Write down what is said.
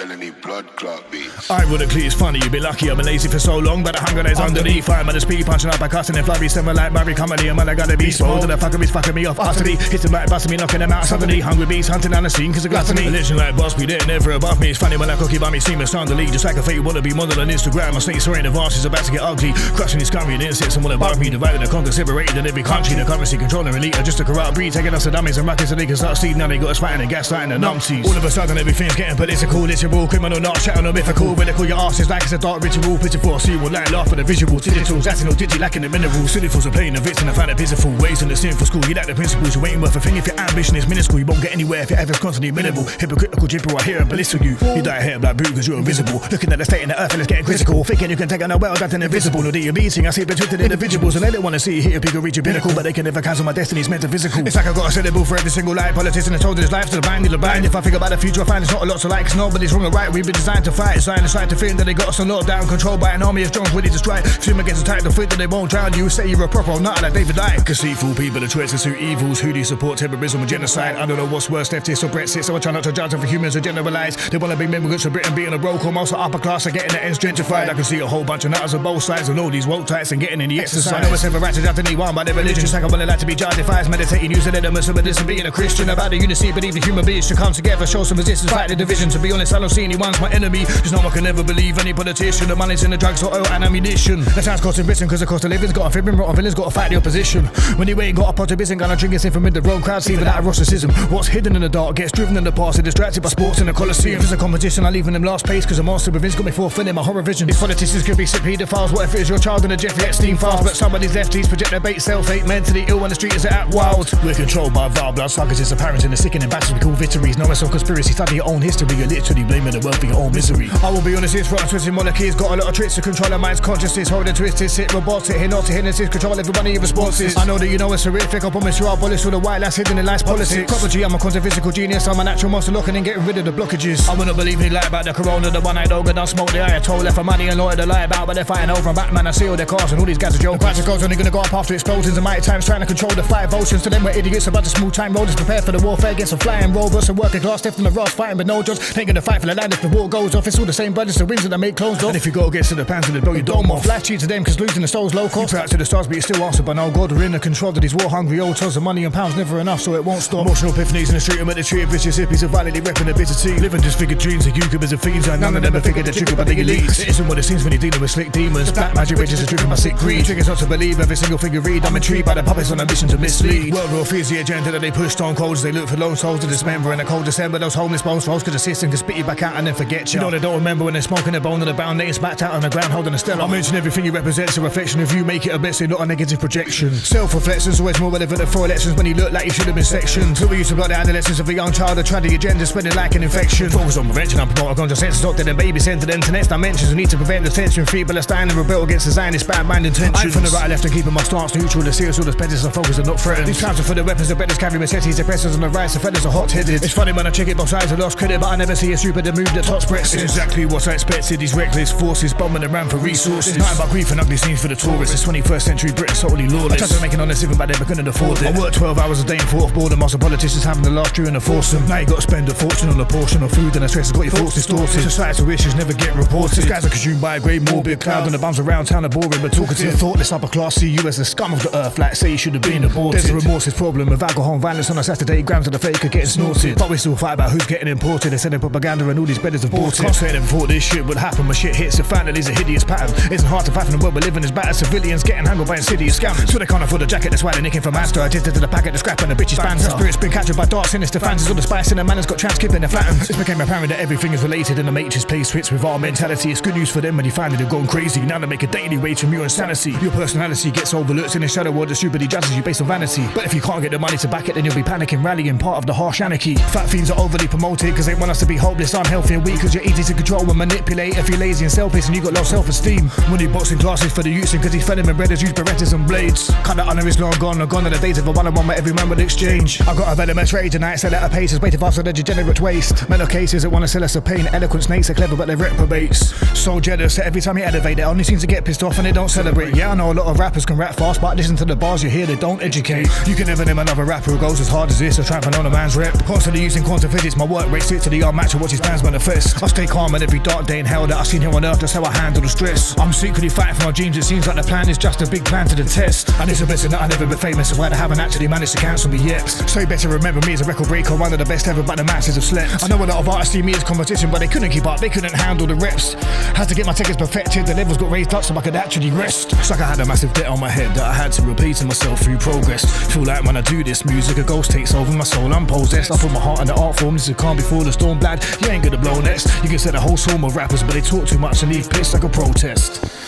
felony blood clot beats. Ironically, it's funny, you've been lucky, I've been lazy for so long, but the hunger that's underneath. I'm at the speed, punching up, I cussing and flurry, similar like Murray Company, and man, I gotta be spoiled. And the fuckery's fucking me off utterly. Hit the mic, busting me, knocking them out suddenly. Hungry beasts hunting down the scene, cause of gluttony. Religion like boss, be there, never above me. It's funny when I cookie by me, seem a sound the lead. Just like a fake wannabe model on Instagram. My snakes are in advance, is about to get ugly. Crushing these scummy and insects, someone above me. Divided and conquered, separated in every country. The currency controlling elite are just a corrupt breed. Taking us the dummies and rackets so they can start seeding. Now they got us fighting and gaslighting the numpties. All of a sudden, everything's getting political, literal, criminal, not shouting or mythical. Ridicule your asses like it's a dark ritual. Pitiful, I see you will lie, laugh at the visuals. Digitals, that's no digi lacking the minerals. Cynicals are playing the vits and I find it pitiful. Ways in the sinful school, you lack the principles. You ain't worth a thing if your ambition is minuscule. You won't get anywhere if your effort's constantly minimal. Hypocritical gibber, I hear and belittle you. You die here like boot cause you're invisible. Looking at the state in the earth and it's getting critical. Thinking you can take on the world, that's an invisible. No, you're beating, I see between individuals. And they don't want to see you hit a peak or reach a pinnacle. But they can never cancel my destiny's metaphysical. It's like I got a syllable for every single lie. Politician has told his life to the blind, the blind. If I think about the future, I find it's not a lot to like. It's nobody's wrong or right, we've been designed to fight. Science tried to think that they got us on lockdown, controlled by an army of drones ready to strike. Swim against the tide, the foot that they won't drown you. Say you're a proper nut like David Icke. Cause see fool people, the choice to suit evils. Who do you support, terrorism or genocide? I don't know what's worse, leftists or Brexit. So I try not to judge them for humans or generalise. They want to be immigrants of Britain being a broke, or most are upper class are getting the ends gentrified. I can see a whole bunch of nutters on both sides and all these woke types and getting in the exercise. I know it's ever righteous after anyone by their religion. Like I want like to be justified, meditating, using elements of this and being a Christian. About the unity, believe the human beings should come together, show some resistance, fight the division. To be honest, I don't see anyone's my enemy. Cause no one can ever believe any politician. The money's in the drugs or oil and ammunition. The town's costing Britain cause the cost of living's got a fibbing, rotten villains got to fight the opposition. When you ain't got a pot of business, gonna drink us in from the wrong crowd, see that ostracism. What's hidden in the dark gets driven in the past, and distracted by sports in the Colosseum. There's a competition, I leave in them last place cause a monster within's got me fulfilling my horror vision. These politicians could be sick pedophiles, what if it is your child in a Jeffrey Epstein files? But somebody's lefties project their bait, self-hate, mentally ill when the street is at wild. We're controlled by vile blood suckers, it's apparent in the sickening battles we call victories. No, it's on conspiracy, study your own history, you're literally blaming the world for your own misery. I will be honest, it's rotten twisted monarchies got a lot of tricks to control our mind's consciousness, hold and twisted, sit robotic, hypnotic, control every one of your responses. I know that you know it's horrific, I promise you I'll abolish all the white lies hidden in life's politics. Property, I'm a quantum physical genius, I'm a natural monster looking and getting rid of the blockages. I wouldn't believe any lie about the corona, the one-eyed ogre done smoke the Ayatollah for money and lawyer to lie about, but they're fighting over and Batman, I see all their cars and all these guys are joking. The price of gold's only gonna go up after explosions and mighty times trying to control the five oceans. To them we're idiots, a bunch of small time rollers prepared for the warfare against some flying robots and working class left in the rocks fighting but no jobs. Ain't gonna fight for the land if the war goes off. It's all the same brothers, the wings that make clothes off. And if you go against the pants and they blow your dome off. Life cheats to them cause losing the soul's low cost. You pray out to the stars but you still answer by no God. We're in the control of these war hungry old toes. The money and pounds never enough so it won't stop. Emotional epiphanies in the street, I'm at the tree of vicious hippies are violently repping the bitter tea. Living disfigured dreams of YouTubers and fiends and none of them have figured the trick about the elites. It isn't what it seems when you're dealing with slick demons. Black magic riches are driven by sick greed. Triggers not to believe every single thing you read. I'm intrigued by the puppets on a mission to mislead. World war fears the agenda that they push stone cold as they look for lone souls to dismember. In a cold December those homeless bones rolls cause the system can spit you back out and then forget you. You know they don't remember when they're smoking a bone on the bound names backed out on the ground holding a stella. I mention everything you represent's a reflection of you, make it a blessing not a negative projection. Self-reflection's always more relevant than 4 elections when you look like you should have been sectioned. So we used to block the adolescence of a young child, tried the agenda spreading like an infection. Focus on prevention and promote a conscious sense, doctor and baby sent to them to next dimensions. We need to prevent the tension, free Palestine and rebel against the Zionist bad mind intentions. I'm from the right and left and keeping my stance neutral, the serious all the predators and focus are not threatened. These times are for the weapons, the betters carry machetes, the pressers on the right, the feathers are hot-headed. It's funny when I check it, both sides are lost credit, but I never see a stupid move that tops Brexit. It's exactly what I expected, these reckless forces bombing around for resources. It's not about grief and ugly scenes for the tourists, it's 21st century Britain totally lawless. I tried to make an honest living but they couldn't afford it. I work 12 hours a day in fourth board and most of politicians having the last year in a foursome. Now you got to spend a fortune on a portion of food and the stress has got your thoughts distorted. Societal issues never get reported. These guys are consumed by a grey morbid cloud and the bums around town are boring but talkative. Thoughtless upper class see you as the scum of the earth, like say you should have been aborted. There's a remorseless problem with alcohol and violence on a Saturday, grams of the fake are getting snorted. But we still fight about who's getting imported. They're sending propaganda and all these bedders have bought it. Can't say they thought this shit would happen when shit hits the fan and is a hideous pattern. It's hard to fathom the world we're living is battered civilians getting handled by insidious scammers. So they can't afford a jacket, that's why they're nicking from Astor. Addicted to the packet, the scrap and the bitches banter. Spirit's been captured by dark sinister fancies. All the spice in the manners got transcript their flattens. It became apparent that everything is related and the matrix plays fits with our mentality. It's good news for them when you find that they've gone crazy. Now they make a daily wage from your insanity. Your personality gets overlooked in the shadow world that stupidly judges you based on vanity. But if you can't get the money to back it, then you'll be panicking, rallying, part of the harsh anarchy. Fat fiends are overly promoted because they want us to be hopeless, unhealthy and weak. Cause you're easy to control and manipulate if you're lazy and selfish and you got low self-esteem. Money boxing classes for the youths and cause these fed and brothers use berettas and blades. Cut the honor is long gone are the days of a one-on-one where every man would exchange. I got a venomous rage tonight, sell at a pace, waiting for us for the degenerate waste. Mental cases that wanna sell us a pain, eloquent snakes are clever but they're reprobates. So jealous that every time you elevate, they only seem to get pissed off and they don't celebrate. Yeah, I know a lot of rappers can rap fast, but listen to the bars you hear, they don't educate. You can never name another rapper who goes as hard as this or trampling on a man's rep. Constantly using quantum physics, my work rate sits to the unmatched, watch his fans plans manifest. I stay calm in every dark day in hell that I've seen here on earth. That's how I handle the stress. I'm secretly fighting for my dreams. It seems like the plan is just a big plan to the test. And it's a blessing that I never been famous, so why they haven't actually managed to cancel me yet. So you better remember me as a record breaker, one of the best ever, but the masses have slept. I know a lot of artists see me as competition, but they couldn't keep up, they couldn't handle the reps. Had to get my tickets perfected, the levels got raised up so I could actually rest. It's like I had a massive debt on my head that I had to repeat to myself through progress. Feel like when I do this music, a ghost takes over my soul, I'm possessed. I put my heart in the art form, this is calm before the storm, blad. You ain't gonna blow next. You can set a whole swarm of rappers, but they talk too much and leave pissed like a protest.